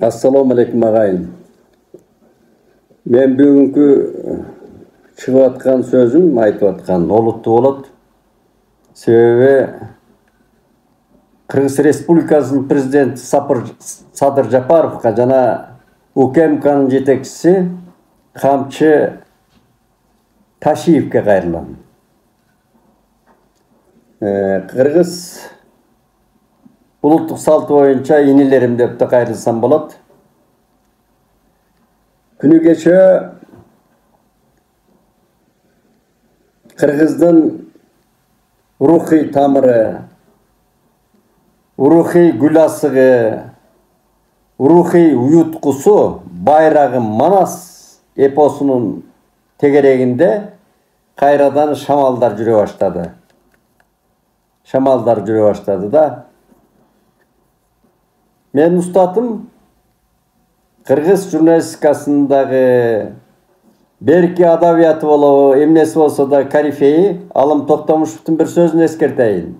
Assalamu alaikum agayın. Men бүгүнкү чыгып аткан сөзүм айтып аткан олуттуу болот. Себеби Кыргыз Республикасынын президенти Садыр Жапаровго жана УКМКнын жетекчиси Камчы Ташиевке кайрылам. Кыргыз улуттук салты боюнча инилерим деп да кайрылсам болот. Күнү кече Кыргыздын рухий тамыры, рухий гүл асыгы, рухий уюткусу байрагы Манас эпосунун тегерегинде кайрадан шамалдар жүрө баштады. Шамалдар жүрө баштады да. Мен устатым Кыргыз журналистикасындагы берки адабияты болобу, эмнеси болсо да корифеи Алым Токтомушевдун бир сөзүн эскертейин.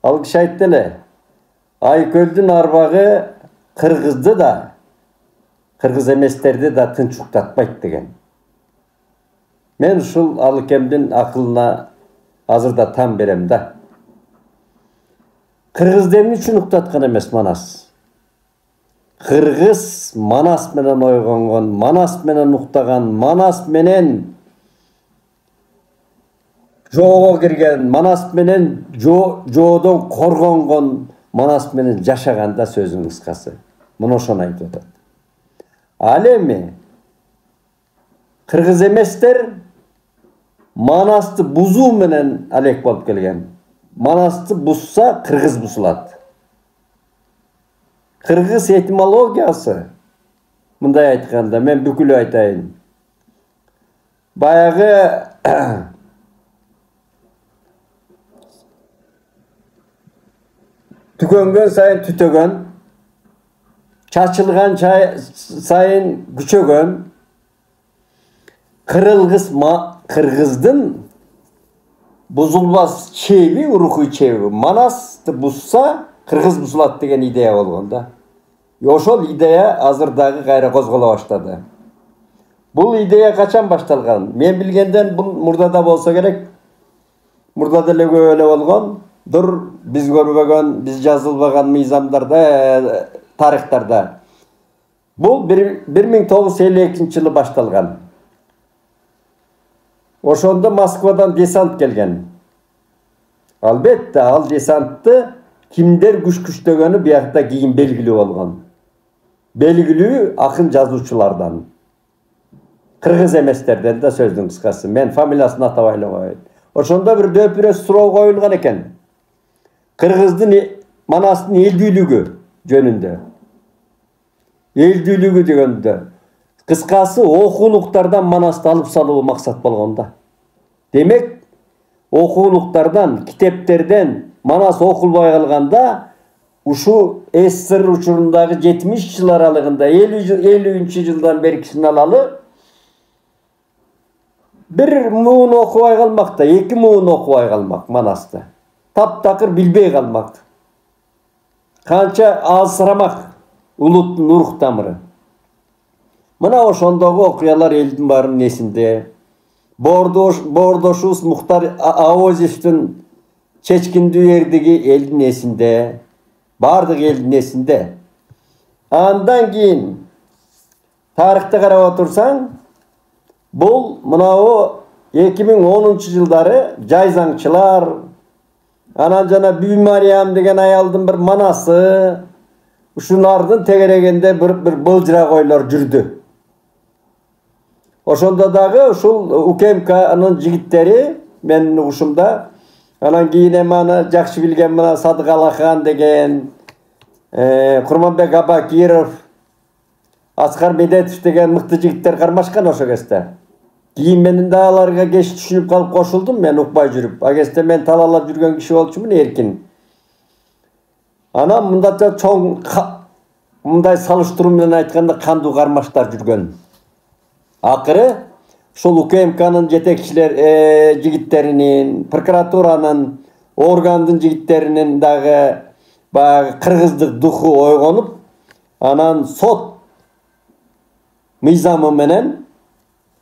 Ал киши айтты эле, Айкөлдүн арбагы кыргызды да, кыргыз эместерди да тынч уктатпайт деген. Мен ушул Алыкемдин акылына азырда там берем да. Кыргызды эмне үчүн уктаткан эмес Манас? Кыргыз Манас менен ойгонгон, Манас менен уктаган, Манас менен жоого кирген, Манас менен жоодон коргонгон, Манас менен жашаган да сөзүнүн кыскасы. Муну ошону айтып атат. Ал эми кыргыз эместер Манасты бузуу менен алек болуп келген. Манасты бузса кыргыз бузулат. Кыргыз этимологиясы мындай айтканда, мен бүкүлү айтайын. Баягы түкөнгөн сайын түтөгөн, чачылган сайын күчөгөн, кыргыздын бузулбас чеби, рухий чеби. Манасты бузса кыргыз бузулат деген идея болгон да. Ошол идея азырдагы кайра козголо баштады. Бул идея качан башталган? Мен билгенден бул мурдада болсо керек. Мурда деле көп эле болгон. Биз көрбөгөн, биз жазылбаган мыйзамдарда, тарыхтарда. Бул 1952-жылы башталган. Ошондо Москвадан десант келген. Албетте, ал десантты кимдер күчтөгөнү биякта кийин белгилүү болгон. Белгилүү акын жазуучулардан. Кыргыз эместерден да сөздүн кыскасы. Мен фамилиясын атабай эле коеюн. Ошондо бир дөпүрө суроо коюлган экен. Кыргыздын Манастын элдүүлүгү жөнүндө. Элдүүлүгү дегенде кыскасы окуулуктардан Манасты алып салуу максат болгон да. Демек, окуулуктардан, китептерден Манас окулбай калганда, ушу СССР учурундагы 70-жыл аралыгында 50-жылдан беркисин алалы, бир муун окубай калмак да, 2 муун окубай калмак Манасты. Таптакыр билбей калмак. Канча азырамак улуттун рух тамыры. Мына ошондогу окуялар элдин баарынын эсинде. Боордошубуз Мухтар Авозевдин чечкиндүү эрдиги элдин эсинде. Бардык элдин эсинде. Андан кийин тарыхты карап отурсаң, бул мынау 2010-жылдары жайзаңчылар, анан жана Бүй Мариям деген аялдын бир манасы, ушулардын тегерегинде бир былжырак ойлор жүрдү. Ошондо дагы ушул УКМКнын жигиттери, менин угушумда, анан кийин маны жакшы билген мына Садык Алахан деген, Курманбек Абакиров, Аскар Медетов деген мыкты жигиттер кармашкан ошо кезде. Кийин менин да аларга кеч түшүнүп калып кошулдум, мен укпай жүрүп. А кезде мен талаалап жүргөн киши болчумун, эркин. Анан мындача чоң, мындай салыштыруу менен айтканда кандуу кармаштар жүргөн. Акыры ушул УКМКнын жетекчилер жигиттеринин, прокуратуранын, органдын жигиттеринин дагы баягы кыргыздык духу ойгонуп, Анан сот мыйзамы менен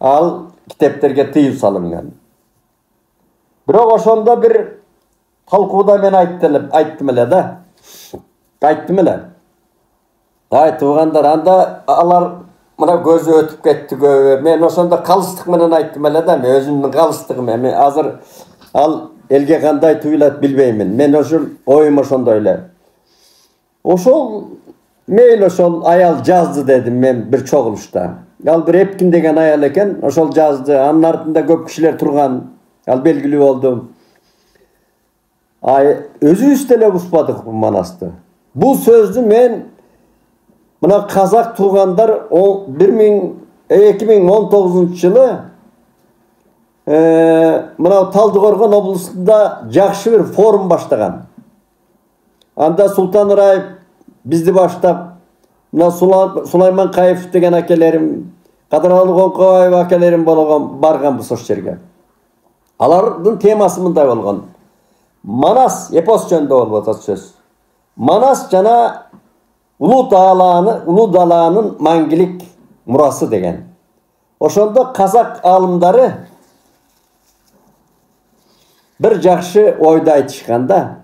ал китептерге тыюу салынган. Бирок ошондо бир талкууда мен айттым эле да. Айтыбыгандар анда алар мына көзү өтүп кетти көбү. Мен ошондо калыстык менен айттым эле да, мен өзүмдүн калыстыгым. Мен азыр ал элге кандай туюлат билбеймин. Мен ошол оюм ошондой эле. Ошол мейли ошол аял жазды дедим мен бир чогулушта. Ал бир Эпкин деген аял экен, ошол жазды. Анын артында көп кишилер турган. Ал белгилүү болду. Өзүбүз деле бузбадык Манасты. Бул сөздү мен мына казак туугандар 2019-жылы мына Талдыкоргон облусунда жакшы бир форум баштаган. Анда Султан Ыраев бизди баштап, мына Сулайман Каев деген акелерим, Кадыралы Коңкобаев акелерим барганбыз ошол жерге. Алардын темасы мындай болгон. Манас эпос жөнүндө болуп атат сөз. Манас жана Улуу далаанын маңгилик мурасы деген. Ошондо казак алымдары бир жакшы ойду айтышканда,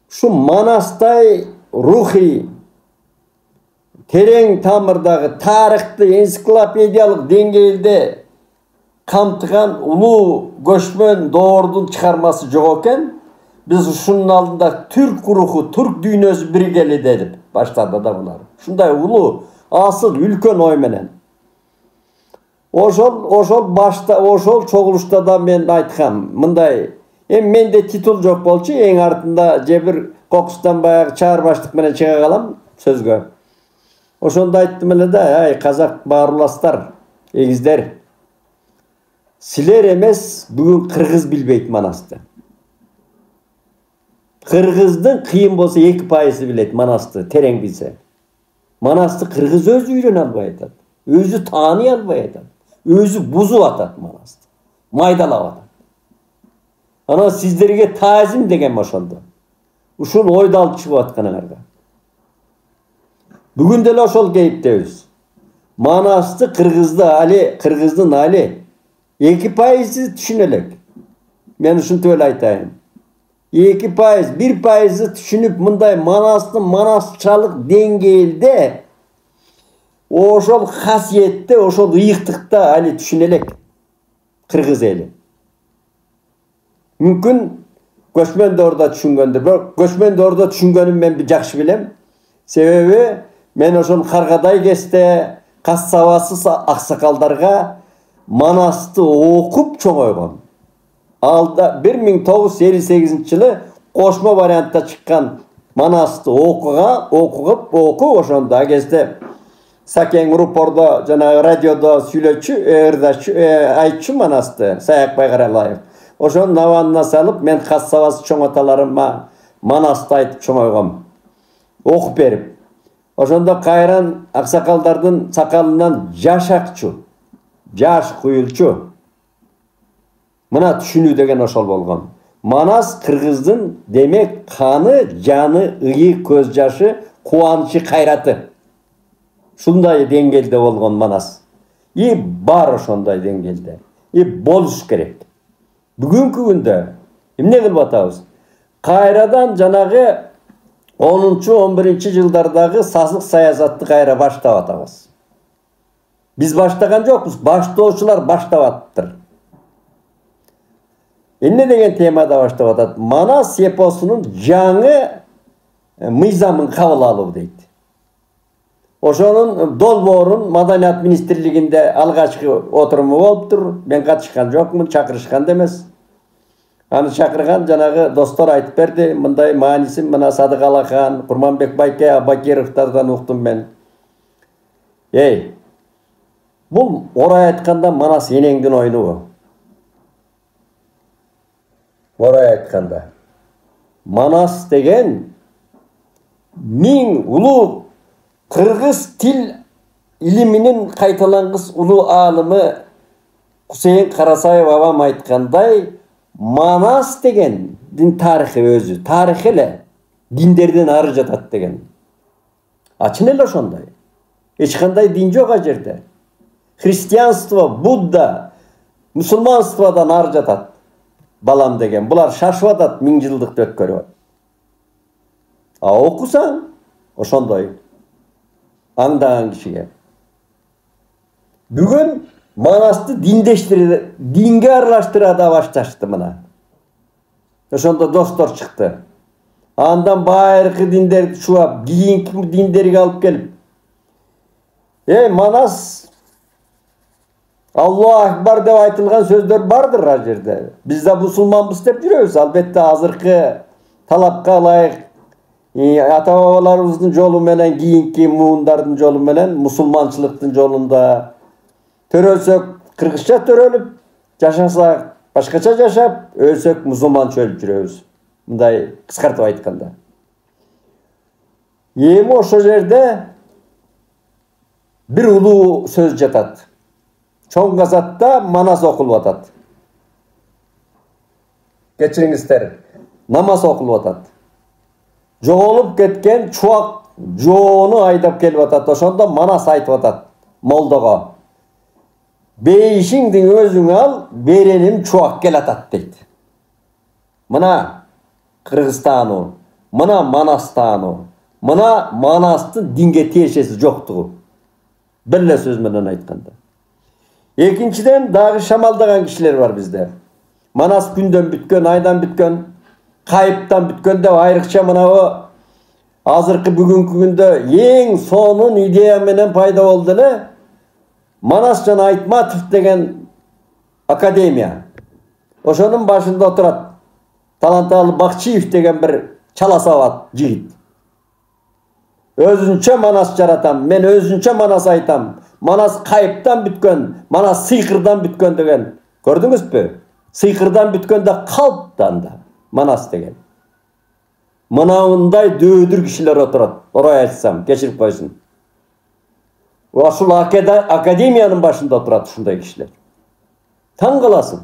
ушу Манастай рухий терең тамырдагы тарыхты энциклопедиялык деңгээлде камтыган улуу көчмөн доордун чыгармасы жок экен. Biz ушунун алдында түрк руху, түрк дүйнөсү биргели дедип баштады да булар. Ушундай улуу, асыл, үлкөн ой менен. Ошол чогулушта да мен айткам, мындай, менде титул жок болчу, эң артында же бир кокустан баягы чаар баштык менен чыга калам сөзгө. Ошондо айттым эле да, ай казак баарластар, эгиздер, силер эмес, бүгүн кыргыз билбейт Манасты. Кыргыздын кыйын болсо 2% билет Манасты, терең билсе. Манасты кыргыз өзү үйрөнө албай атат. Өзү тааный албай атат. Өзү бузуп атат Манасты. Майдалап атат. Анан сиздерге таазим деген ошондо. Ушул ойду алып чыгып атканыңарга. Бүгүн деле ошол кейиптебиз. Манасты кыргыздын али 2% түшүнө элек. Мен ушинтип эле айтайын. 2%, 1% түшүнүп мындай Манастын манасчалык деңгээлде ошол касиетте, ошол ыйыктыкта али түшүнө элек кыргыз эли. Мүмкүн көчмөн доордо түшүнгөндүр, бирок көчмөн доордо түшүнгөнүм мен жакшы билем. Себеби мен ошол Каргадай кезде кас сабасыз аксакалдарга Манасты окуп чоңойгон. Алда 1958-жылы кошмо вариантта чыккан Манасты окуп ошондо кезде Сакең рупордо жана радиодо сүйлөчү, айтчу Манасты, Саякбай Каралаев. Ошонун абанына салып, мен кас сабасы чоң аталарыма Манасты айтып чоңойгом. Окуп берип. Ошондо кайран аксакалдардын сакалынан жаш акчу, жаш куюлчу. Мына түшүнүү деген ошол болгон. Манас кыргыздын демек каны, жаны, ыйы, көз жашы, кубанычы, кайраты. Ушундай деңгээлде болгон Манас. Бар ошондой деңгээлде. Болуш керек. Бүгүнкү күндө эмне кылып атабыз? Кайрадан жанагы 10-11 жылдардагы сасык саясатты кайра баштап атабыз. Биз баштаган жокпуз, баштоочулар баштап атыптыр. Эмне деген темада баштап атат? Манас эпосунун жаңы мыйзамын кабыл алуу дейт. Ошонун долбоорун Маданият министрлигинде алгачкы отуруму болуптур. Мен катышкан жокмун, чакырышкан да эмес. Аны чакырган жанагы достор айтып берди, мындай маанисин мына Садык Алахан, Курманбек Байке, Абакировдордон уктум мен. Бул орай айтканда Манас энеңдин ойнугу. Орай айтканда. Манас деген 1000 улуу кыргыз тил илиминин кайталангыс улуу аалымы Кусейин Карасаев абам айткандай, Манас деген дин тарыхы өзү, тарых эле диндерден ары жатат деген. Açın эле ошондой. Эч кандай дин жок ал жерде. Христианство, Будда, мусулманстводан ары жатат. Балам деген. Булар шашып атат 1000 жылдыкты өткөрүп. А окусаң ошондой аңдаган кишиге. Бүгүн Манасты динге аралаштыра да башташты мына. Ошондо достор чыкты. Андан байыркы диндерди чуап, кийинки диндерге алып келип. Манас Аллаху акбар деп айтылган сөздөр бардыр ал жерде. Биз да мусулманбыз деп жүрөбүз. Албетте азыркы талапка ылайык ата бабаларыбыздын жолу менен, кийинки муундардын жолу менен, мусулманчылыктын жолунда төрөлсөк кыргызча төрөлүп, жашасак башкача жашап, өлсөк мусулманча өлүп жүрөбүз. Мындай кыскартып айтканда. Эми ошол жерде бир улуу сөз жатат. Чоң газатта Манас окулуп атат. Кечириңиздер, намаз окулуп атат. Жоголуп кеткен чуак жоону айдап келип атат. Ошондо Манас айтып атат молдого. Бейишиңдин өзүң ал, береним чуак келатат дейт. Мына Кыргызстану, мына Манастану, мына Манастын динге тиешеси жоктугу. Бир сөз менен айтканда. Экинчиден дагы шамалдаган кишилер бар бизде. Манас күндөн бүткөн, айдан бүткөн, кайыптан бүткөн деп айрыкча мына азыркы бүгүнкү күндө эң сонун идея менен пайда болду эле Манасжан Айтматов деген академия. Ошонун башында отурат Таланталы Бакчиев деген бир чала сабат жигит. Өзүнчө Манас жаратам, мен өзүнчө Манас айтам. Манас кайыптан бүткөн, Манас сыйкырдан бүткөн деген. Көрдүңүзбү? Сыйкырдан бүткөндө калптанда Манас деген. Мынандай дөөдүр кишилер отурат. Орой айтсам, кечирип койсун. Ошол академиянын башында отурат ушундай кишилер. Таң каласың.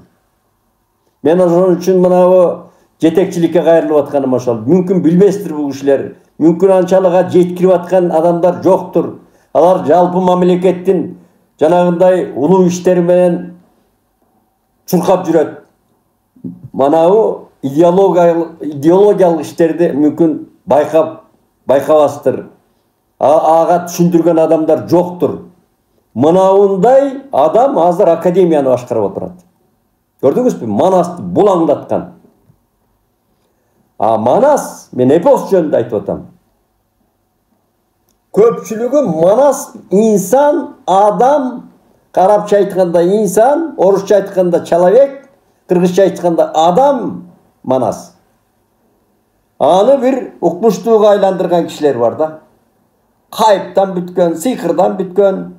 Мен ошон үчүн мына жетекчиликке кайрылып атканым ошол. Мүмкүн билбестир бул кишилер. Мүмкүн анчалыга жеткирип аткан адамдар жоктур. Алар жалпы мамлекеттин жанагындай улуу иштери менен чуркап жүрөт. Манабу идеологиялык иштерди мүмкүн байкабастыр. Ага түшүндүргөн адамдар жоктур. Мынабундай адам азыр академияны башкарып отурат. Көрдүңүзбү? Манасты булаңдаткан. Манас, мен эпос жөнүндө айтып атам. Көпчүлүгү Манас инсан, адам, карапча айтканда инсан, орусча айтканда человек, кыргызча айтканда адам Манас. Аны бир укмуштууга айландырган кишилер бар да. Кайыптан бүткөн, сыйкырдан бүткөн.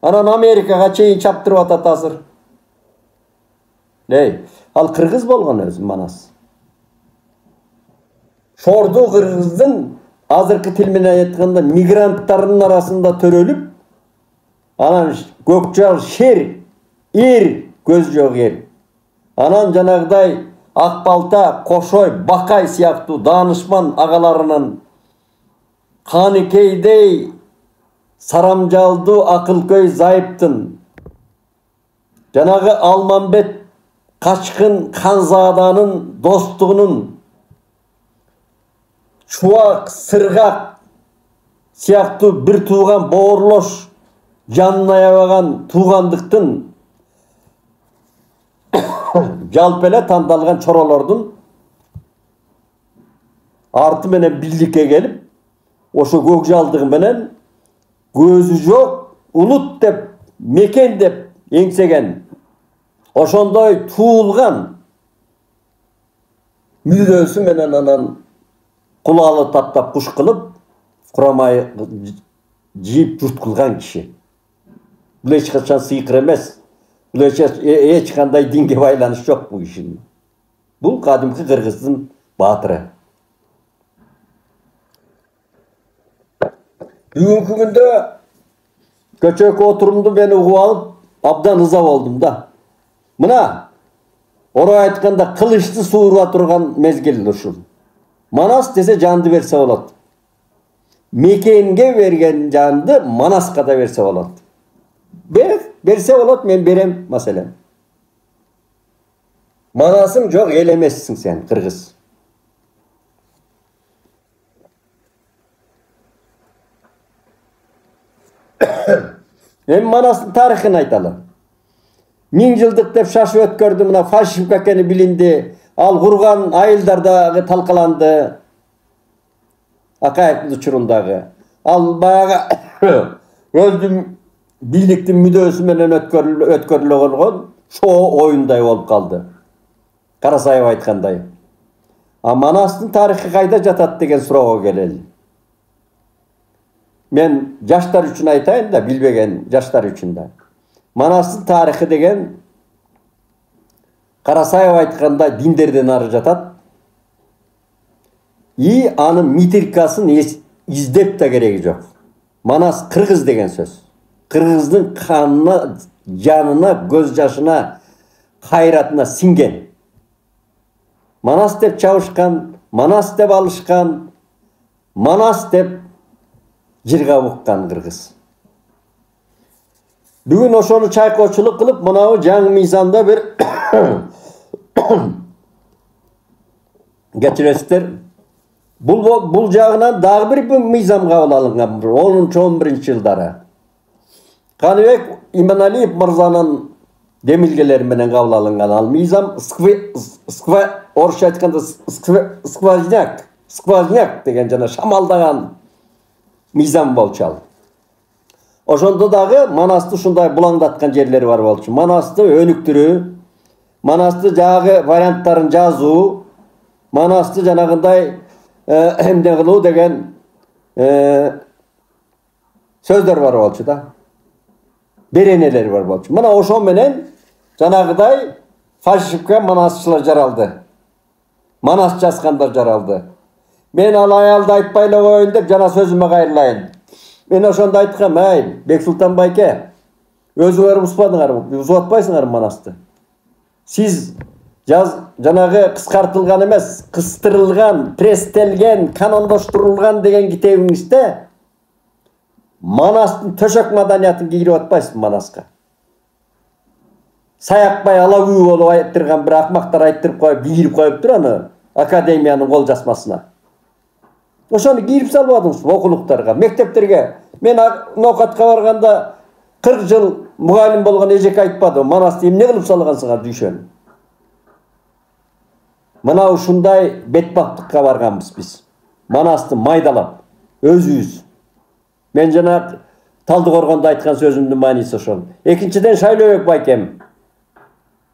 Анан Америкага чейин чаптырып атат азыр. Ал кыргыз болгон өзү Манас. Шорду кыргыздын азыркы тил менен айтканда мигранттардын арасында төрөлүп, анан көкжал шер, көз жок эр. Анан жанагыдай Акбалта, Кошой, Бакай сыяктуу даанышман агаларынын Каныкейдей сарамжалдуу акылкөй Зайыптын, жанагы Алмамбет Качкын Ханзаданын достугунун чуак, сыргак сыяктуу бир тууган боорлош жанын аябаган туугандыктын жалпы эле тандалган чоролордун арты менен бийликке келип, ошо көкжалдыгы менен көзү жок улут деп, мекен деп эңсеген, ошондой туулган мүлдөсү менен анан кулалы таптап куш кылып, курамай жийип журт кылган киши. Бул эч качан сыйкыр эмес. Бул эч кандай динге байланыш жок бул кишинин. Бул кадимки кыргыздын баатыры. Бүгүнкү күндө көчөкө отурумду мен угуп алып, абдан ыза болдум да. Мына, орой айтканда кылычты сууруа турган мезгил ушул. Манас десе жанды берсе болот. Мекенге берген жанды Манаска да берсе болот. Берсе болот, мен берем маселен. Манасың жоқ, ел емессің сен, қырғыз. Мен Манастың тарихын айталы. 1000 жылдық деп шашы өткөрді, мына фальшивка екені билинди. Ал құрған айылдардағы талқыланды. Акаевтың учурундағы. Ал баяғы өздің бийликтин мүдөөсү менен өткөрүлө болгон шоу оюндай болуп калды. Карасаев айткандай. А Манастың тарихы кайда жатат деген суроого келели. Мен жаштар үчүн айтайын да, билбеген жаштар үчүн да. Манастың тарихы деген Карасаев айткандай диндерден ары жатат. И анын митрикасын издеп да кереги жок. Манас кыргыз деген сөз. Кыргыздын канына, жанына, көз жашына, кайратына синген. Манас деп чабышкан, Манас деп алышкан, Манас деп жырга буккан кыргыз. Бүгүн ошону чайкоочулук кылып, мынау жаңы мыйзамда бир кечиресиздер. Бул жагынан дагы бир мыйзам кабыл алынган 10-11 жылдары. Каныбек Иманалиев мырзанын демилгелери менен кабыл алынган. Ал мыйзам орусча айтканда сквозняк деген жана шамалдаган мыйзам болчу ал. Ошондо дагы Манасты ушундай булаңдаткан жерлери бар болчу. Манасты өнүктүрүү, Манасты жагы варианттарын жазуу, Манасты жанагындай эмне кылуу деген сөздөр бар болчу да. Беренелери бар болчу. Мына ошо менен жанагыдай фальшивка манасчылар жаралды. Манас жазгандар жаралды. Мен ал аялды айтпай эле коеюн деп жана сөзүмө кайрылайын. Мен ошондо айткам, Бексултан байке, өзүңөр успадыңар, узуп атпайсыңар Манасты. Сиз жанагы кыскартылган эмес, кыстырылган, пресстелген, канондоштурулган деген китебиңизде Манастын төшөк маданиятын кийирип атпайсыз Манаска. Саякбай алагүү болуп айттырган бир акмактар айттырып коюп, кийирип коюптур аны академиянын кол жазмасына. Ошону кийирип салбадыңыз окулуктарга, мектептерге. Мен нокатка барганда 40 жыл мугалим болгон эжеке айтпады, Манасты эмне кылып салгансыңар дүйшөнү. Мына ушундай бетбактыкка барганбыз биз. Манасты майдалап, өзүбүз. Мен жана Талдыкоргондо айткан сөзүмдүн мааниси ошол. Экинчиден Шайлообек байкем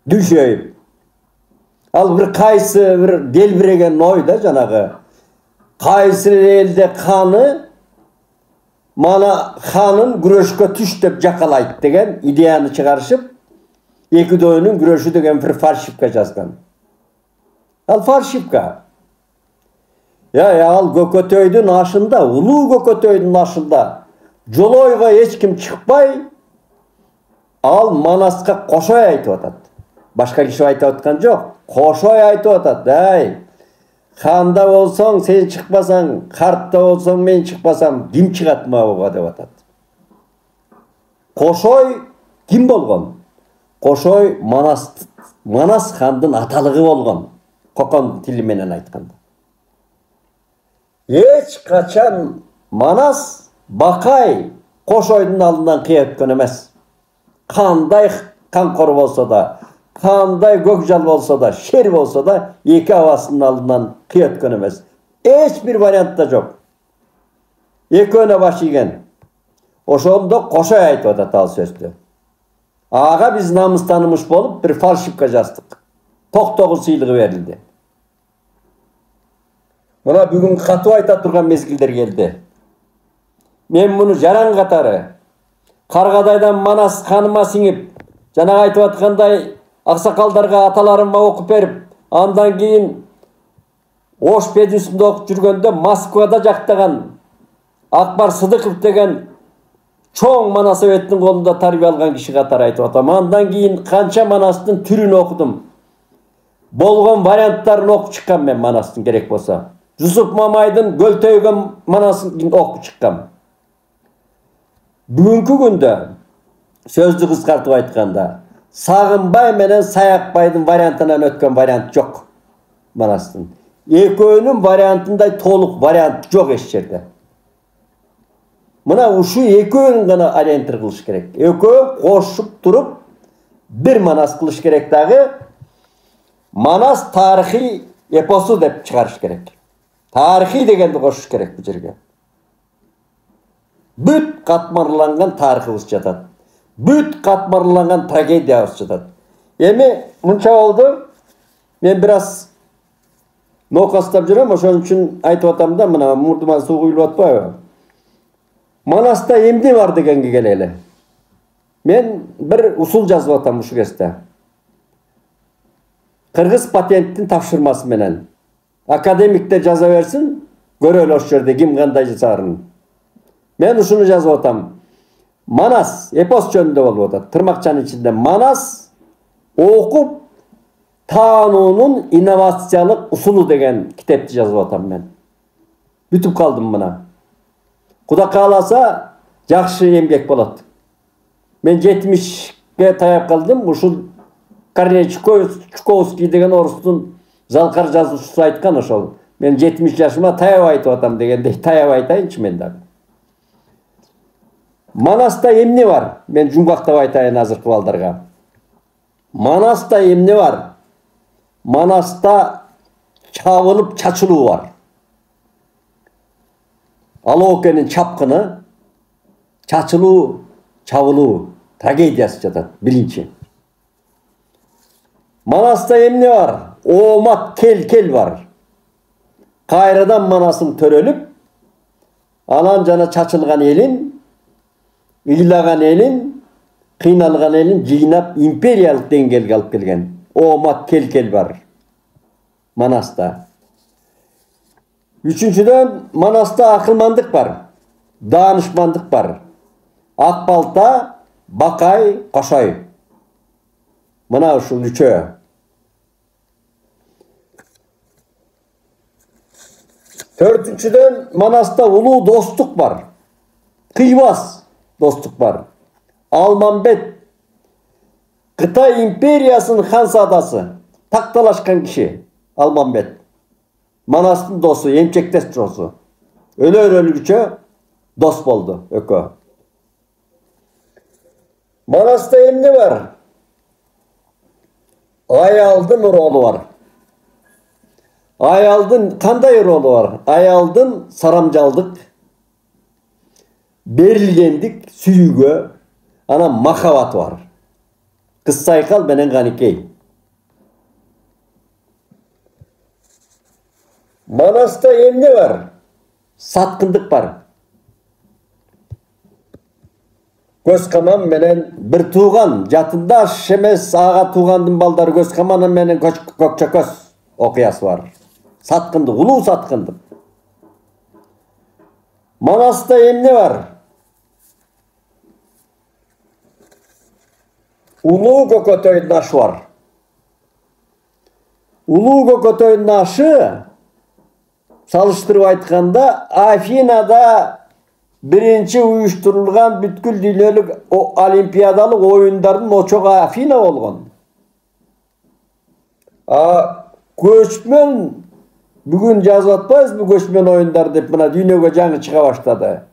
дүйшөйүп. Ал бир кайсы бир делбиреген ой да жанагы. Кайсы элде каны мана ханын күрөшкө түш деп жакалайт деген идеяны чыгарышып, экидөөнүн күрөшү деген бир фальшивка жазган. Ал фальшивка. Ал Көкөтөйдүн ашында, улуу Көкөтөйдүн ашында жолойго эч ким чыкпай, ал Манаска кошой айтып атат. Башка киши айтып аткан жок. Кошой айтып атат. Ханда болсоң сен чыкпасаң, картта болсоң мен чыкпасам, ким чыгат мага деп атат. Кошой ким болгон? Кошой Манас хандын аталыгы болгон. Кокон тили менен айтканда. Эч качан Манас Бакай Кошойдун алдынан кыя өткөн эмес. Кандай канкор болсо да, кандай көкжал болсо да, шер болсо да, эки абасынын алдынан кыя өткөн эмес. Эч бир вариантта жок. Экөөнө баш ийген. Ошондо Кошой айтып атат ал сөздү. Ага биз намыстанымыш болуп бир фальшивка жаздык. Токтогул сыйлыгы берилди. Мына бүгүн катуу айта турган мезгилдер келди. Мен муну жаран катары Каргадайдан Манас ханыма сиңип, жана айтып аткандай аксакалдарга аталарыма окуп берип, андан кийин Ош педисинде окуп жүргөндө Москвада жактаган Акбар Сыдыков деген чоң Манасоветтин колунда тарбия алган киши катары айтып атам. Андан кийин канча Манастын түрүн окудум. Болгон варианттарын окуп чыккан мен Манастын керек болсо. Yusuf Mamaydın Göltöy'ge manaсын okup çıkkam. Bugünkü günde sözdü kıskartıp aytkanda Sağınbay menen Sayakbay'dın variantынан ötken variant yok manasının. Ekönün variantınday toluk variant yok eş yerde. Mına uşu ekön gana orientir kılış gerek. Ekön koşup durup bir manas kılış gerek dağı. Manas tarihi eposu dep çıkarış gerek. Tarihi degendi koşuş gerek bu жерге. Büt katmarlangan tarihimiz жатат. Büt katmarlangan tragediyamız жатат. Emi muncha oldu. Men biraz nokastap жүрөм, ошон үчүн айтып атам да, мына мурдума суу куюлуп атпайбы? Манаста эмне бар дегенге келели. Мен bir usul жазып атам ушул кезде. Кыргыз патенттин тапшырмасы менен академикте жаза берсин, көрөлү ошол жерде ким кандай жасарын. Men ушуну жазып атам. Манас эпос жөнүндө болуп атат. Тырмакчанын ичинде Манас окуп таануунун инновациялык усулу деген китепти жазып атам мен. Бүтүп калдым мына. Куда кааласа жакшы эмгек болот. Мен 70ге таяп калдым. Ушул Корней Чуковский деген орустун залкар жазуучусу айткан ошол. Мен 70 жашыма таяп айтып атам дегенде таяп айтайынчы мен да. Манаста эмне бар? Мен жумгактап айтайын азыркы балдарга. Манаста эмне бар? Манаста чабылып чачылуу бар. Алоокенин чапкыны, чачылуу, чабылуу трагедиясы жатат, биринчи. Манаста эмне бар? Оомат кел бар. Кайрадан Манасың төрөлүп, анан жана чачылган элин, ыйлаган элин, кыйналган элин жыйнап империялык деңгээлге алып келген. Оомат кел бар. Манаста. Üçüncüden Manasta akılmandık var. Danışmandık var. Akbalta, Bakay, Kaşay. Mına uşul üçü. Dördüncüden Manasta ulu dostluk var. Kıybaz dostluk var. Almanbet, Kıtay imperiyasının hansadası. Taktalaşkan kişi. Almanbet. Manastın dostu, emçektes dostu. Ölü dost boldu. Ökö. Manasta emni var? Ayaldın rolu var. Ayaldın kanday rolu var? Ayaldın saramcaldık. Berilgendik süyügö. Ana makavat var. Kız saykal benen ganikey. Manasta emne var? Satkındık var. Gözkaman menen bir tuğan, jatında şemes ağa tuğandın baldarı Gözkamanın menen Gökçeköz okuyası var. Satkındık, ulu satkındık. Manasta emne var? Ulu Gökötöy naşı var. Ulu Gökötöy naşı salıştırıp aytkanda Afina'da birinci uyuşturulgan bütkül dünyalыk o olimpiyadalık oyunların o çok Afina olgan. Göçmen bugün yazıp atpayız bu göçmen oyunlar dep buna dünyaya жаңы çıka başladı.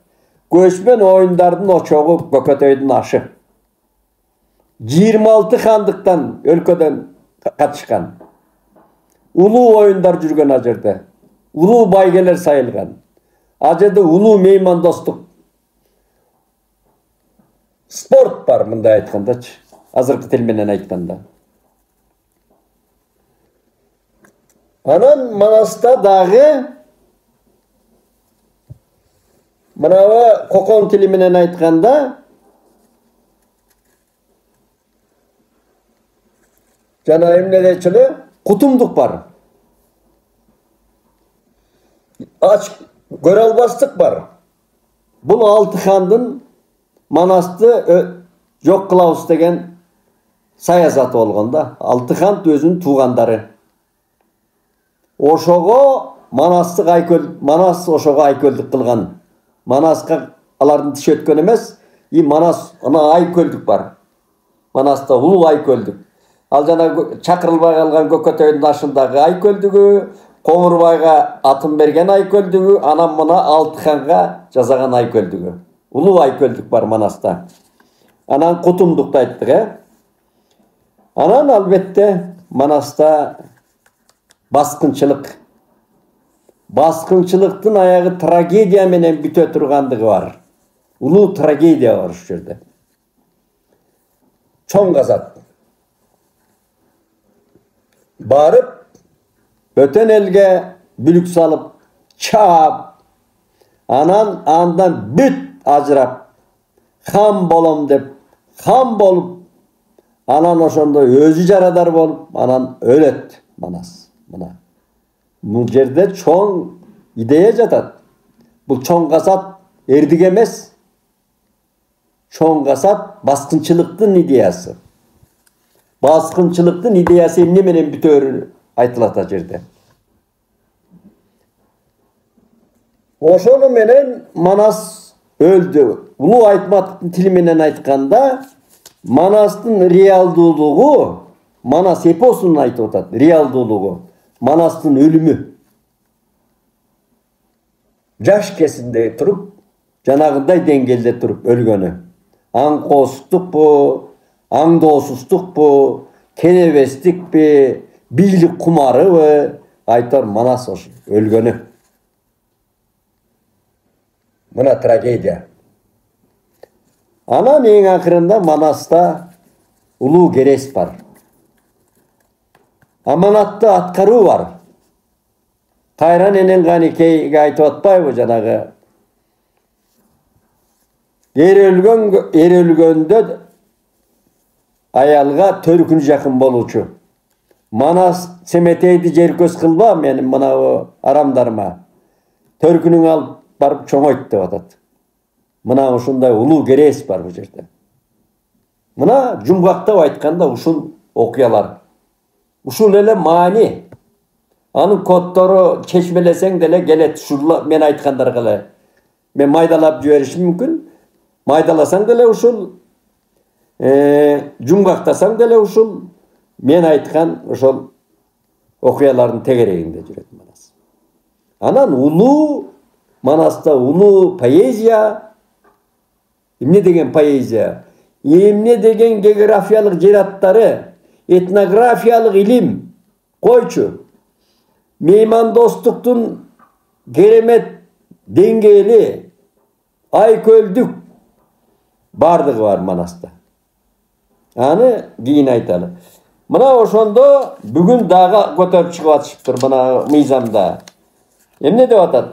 Göçmen oyunlarının o çoğu Gökötöydün aşı. 26 handıktan өлködön katışkan. Ulu oyunlar жүрген ajerde. Ulu baygeler sayılgan. Ajerde ulu meyman dostluk. Sport var mında aytkanda. Azırkı til menen aytkanda. Anan Manasta dağı mınava kokon tili menen aytkanda jana emne deçili kutumduk var. Aç göre albastık var. Bunu altı kandın Manastı yok kılavuz degen sayazatı olganda. Altı kand özünün tuğanları. Oşoğu Manastык айкөл, Манас ошого айкөлдүк кылган. Манаска алардын тиши өткөн эмес, и Манас ана айкөлдүк бар. Манаста улуу айкөлдүк. Ал жана чакырылбай калган Көкөтөйдүн ашындагы айкөлдүгү, Коңурбайга атын берген айкөлдүгү, анан мына Алтыханга жасаган айкөлдүгү. Улуу айкөлдүк бар Манаста. Анан Кутумдукту айттык, Анан албетте Манаста баскынчылык. Баскынчылыктын аягы трагедия менен бүтө тургандыгы бар. Улуу трагедия бар ушул жерде. Чоң казат. Барып, бөтөн элге бүлүк салып, чаап, андан бүт ажырап, хан болом деп, хан болуп, анан ошондо өзү жарадар болуп, анан өлөт Манас. Мына. Бул жерде чоң идея жатат. Бул чоң казат эрдик эмес. Чоң казат баскынчылыктын идеясы. Баскынчылыктын идеясы эмне менен бүтөөрү айтылат а жерде. Ошону менен Манас өлдү. Улуу Айтматовдун тили менен айтканда, Манастын реалдуулугу, Манас эпосун айтып атат, реалдуулугу, Манастын өлүмү. Жаш кезинде туруп, жанагындай деңгээлде туруп өлгөнү. Аңкоостукпу, аңдоосуздукпу, кенебестикпи, бийлик кумарыбы, айтор Манас ошо өлгөнү. Мына трагедия. Анан эң акырында Манаста улуу керес бар. Аманатты аткаруу бар. Кайран энен Каникейге айтып атпайбы жанагы? Эр өлгөндө аялга төркүн жакын болуучу. Манас Семетейди жеркөз кылба менин мына арамдарыма. Төркүнүң алып барып чоңойт деп атат. Мына ушундай улуу керес бар бу жерде. Мына жумгактап айтканда ушул окуялар. Ушул эле маани. Анын коддору чечмелесең деле келет. Ушул мен айткандарга эле. Мен майдалап жиберишим мүмкүн. Майдаласаң деле ушул, жумгактасаң деле ушул, мен айткан ошол окуялардын тегерегинде жүрөт Манас. Анан улуу Манаста улуу поэзия. Эмне деген поэзия? Эмне деген географиялык жер аттары, этнографиялык илим. Койчу. Меймандостуктун керемет деңгээли, айкөлдүк бардыгы бар Манаста. Аны кийин айталы. Мына ошондо бүгүн дагы көтөрүп чыгып атышыптыр мына мыйзамда. Эмне деп атат?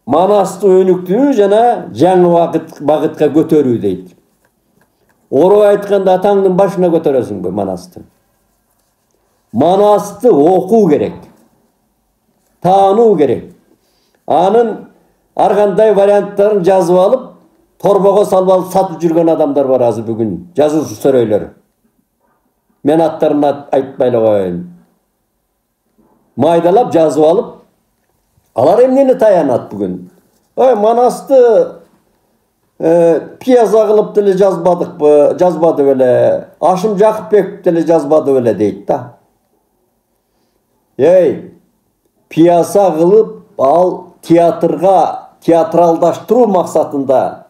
Манасты өнүктүрүү жана жаңы багытка көтөрүү дейт. Ору айтканда атаңдын башына көтөрөсүңбү Манасты? Манасты окуу керек. Таануу керек. Анын ар кандай варианттарын жазып алып, торбого салып алып сатып жүргөн адамдар бар азыр бүгүн, жазуучу сөрөйлөр. Мен аттарын айтпай эле коеюн. Майдалап жазып алып, алар эмнени таянат бүгүн? Ой, Манасты пьеса кылып деле жазбадыкпы, жазбады беле. Ашым Жакыпбеков деле жазбады беле дейт да. Пьеса кылып, ал театрга театралдаштыруу максатында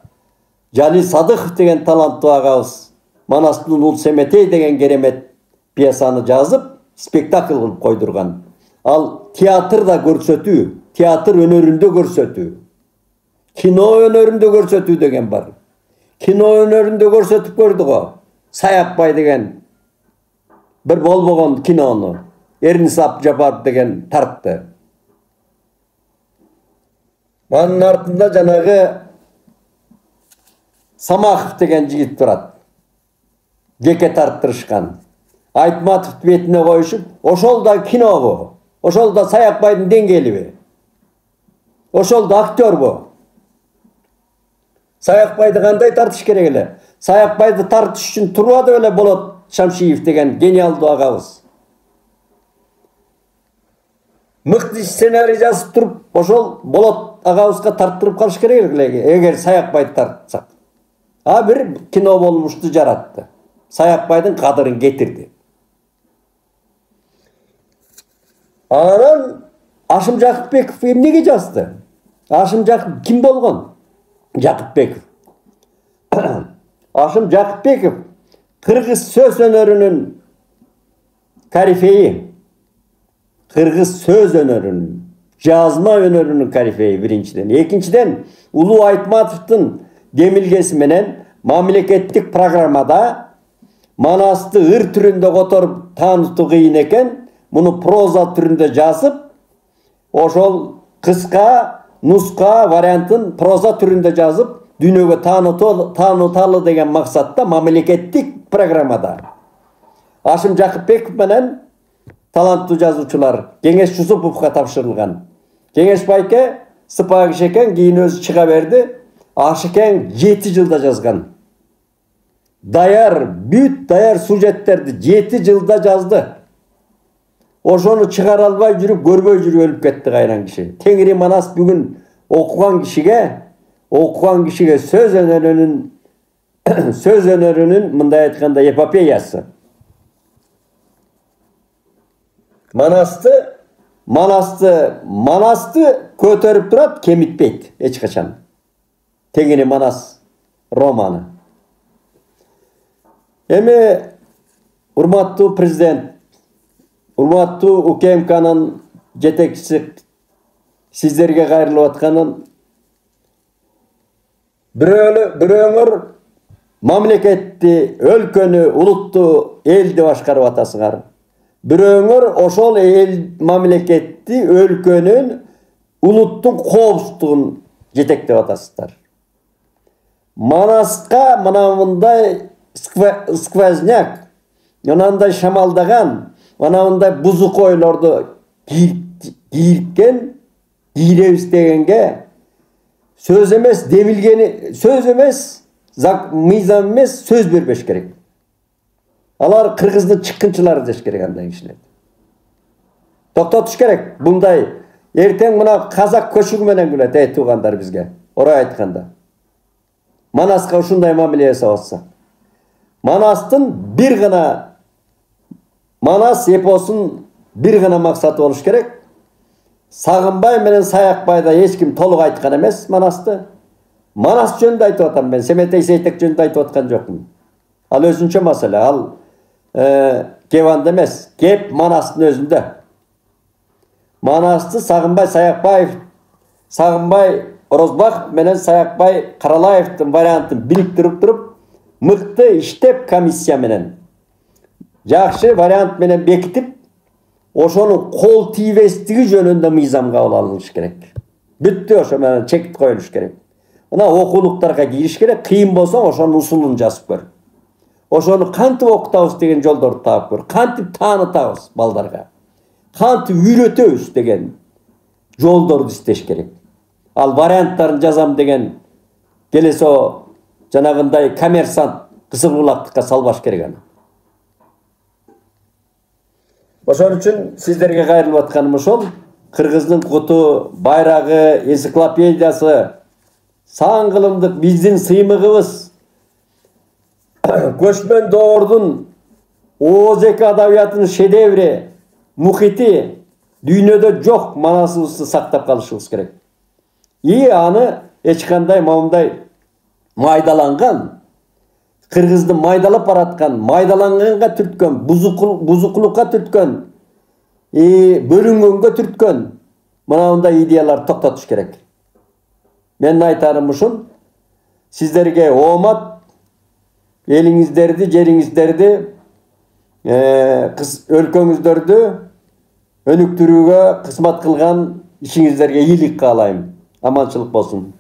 Жали Садыков деген таланттуу агабыз Манастын Улуу Семетей деген керемет пьесаны жазып, спектакль кылып койдурган. Ал театрда көрсөтүү, театр өнөрүндө көрсөтүү, кино өнөрүндө көрсөтүү деген бар. Кино өнөрүндө көрсөтүп көрдүк го. Саякбай деген бир болбогон кинону Эрнис Абжапаров деген тартты. Анын артында жанагы Самахов деген жигит турат. Жеке тарттырышкан. Айтматов бетине коюшуп, ошол да кинобу? Ошол да Саякбайдын деңгээлиби? Ошол да актербу? Саякбайды кандай тартыш керек эле? Саякбайды тартыш үчүн турбады беле Болот Шамшиев деген гениалдуу агабыз? мыкты сценарий жазып туруп, ошол Болот агабызга тарттырып калыш керек эле, эгер Саякбайды тартсак. А бир кино болмушту жаратты. Саякбайдын кадырын кетирди. Анан Ашым Жакыпбеков эмнеге жазды? Ашым Жакып ким болгон? Жакыпбеков. Ашым Жакыпбеков кыргыз сөз өнөрүнүн корифейи. Кыргыз сөз өнөрүнүн, жазма өнөрүнүн корифейи биринчиден. Экинчиден, Улуу Айтматовдун демилгеси менен мамлекеттик программада Манасты ыр түрүндө которуп таанытуу кыйын экен, муну проза түрүндө жазып, ошол кыска нуска вариантын проза түрүндө жазып, дүйнөгө тааныталы деген максатта мамлекеттик программада Ашым Жакыпбеков менен таланттуу жазуучулар Кеңеш Жусуповго тапшырылган. Кеңеш байке сыпа киши экен, кийин өзү чыга берди. Ашыкең 7 жылда жазган. Бүт даяр сюжеттерди 7 жылда жазды. Ошону чыгара албай жүрүп, көрбөй жүрүп өлүп кетти кайран киши. Теңири Манас бүгүн окуган кишиге сөз өнөрүнүн мындай айтканда эпопеясы. Манасты көтөрүп турат, кемитпейт эч качан. Теңири Манас романы. Эми урматтуу президент, урматтуу УКМКнын жетекчиси, сиздерге кайрылып атканым, бирөөңөр мамлекетти, өлкөнү, улутту, элди башкарып атасыңар. Бирөөңөр ошол эл, мамлекетти, өлкөнүн, улуттун коопсуздугун жетектеп атасыздар. Манаска мындай сквозняк, мындай шамалдаган, мындай бузук ойлорду кийирткен, кийребиз дегенге сөз эмес, демилгени сөз эмес, мыйзам эмес, сөз бербеш керек. Алар кыргыздын чыккынчылары деш керек андай кишилер. Токтотуш керек. Мындай эртең мына казак көчүгү менен күлөт, туугандар бизге. Орой айтканда. Манаска ушундай мамиле жасап атса. Манастын бир гана Манас эпосун бир гана максаты болуш керек. Сагынбай менен Саякбайда эч ким толук айткан эмес Манасты. Манас жөнүндө айтып атам мен, Семетей Сейтек жөнүндө айтып аткан жокмун. Ал өзүнчө маселе, ал Кеванда эмес, кеп Манастын өзүндө. Манасты Сагынбай Орозбаков менен Саякбай Каралаевдин вариантын бириктирип туруп, мыкты иштеп комиссия менен, жакшы вариант менен бекитип, ошонун кол тийбестиги жөнүндө мыйзам кабыл алыныш керек. Бүттү, ошо менен чекит коюлуш керек. Мына окуулуктарга кириш керек, кыйын болсо ошонун усулун жазып көр. Ошону кантип окутабыз деген жолдорду таап көр. Кантип таанытабыз балдарга. Кантип үйрөтөбүз деген жолдорду издеш керек. Ал варианттарын жазам деген келесе жанагындай коммерсант кызылбулактыкка салбаш керек аны. Ошон үчүн сиздерге кайрылып атканым ошол. Кыргыздын куту, байрагы, энциклопедиясы, сан кылымдык биздин сыймыгыбыз, көчмөн доордун ооз-эки адабиятынын шедеври, мухити дүйнөдө жок манасыбызды сактап калышыбыз керек. Аны эч кандай моундай майдаланган, кыргызды майдалап бараткан, майдаланганга түрткөн, бузукулукка түрткөн, бөлүнгөнгө түрткөн мындай идеялар токтотуш керек. Мен айтарым ушун, сиздерге оомат, элиңиздерди, жериңиздерди, өлкөңүздөрдү өнүктүрүүгө кызмат кылган ишиңиздерге ийгилик каалайм. Аманчылык болсун.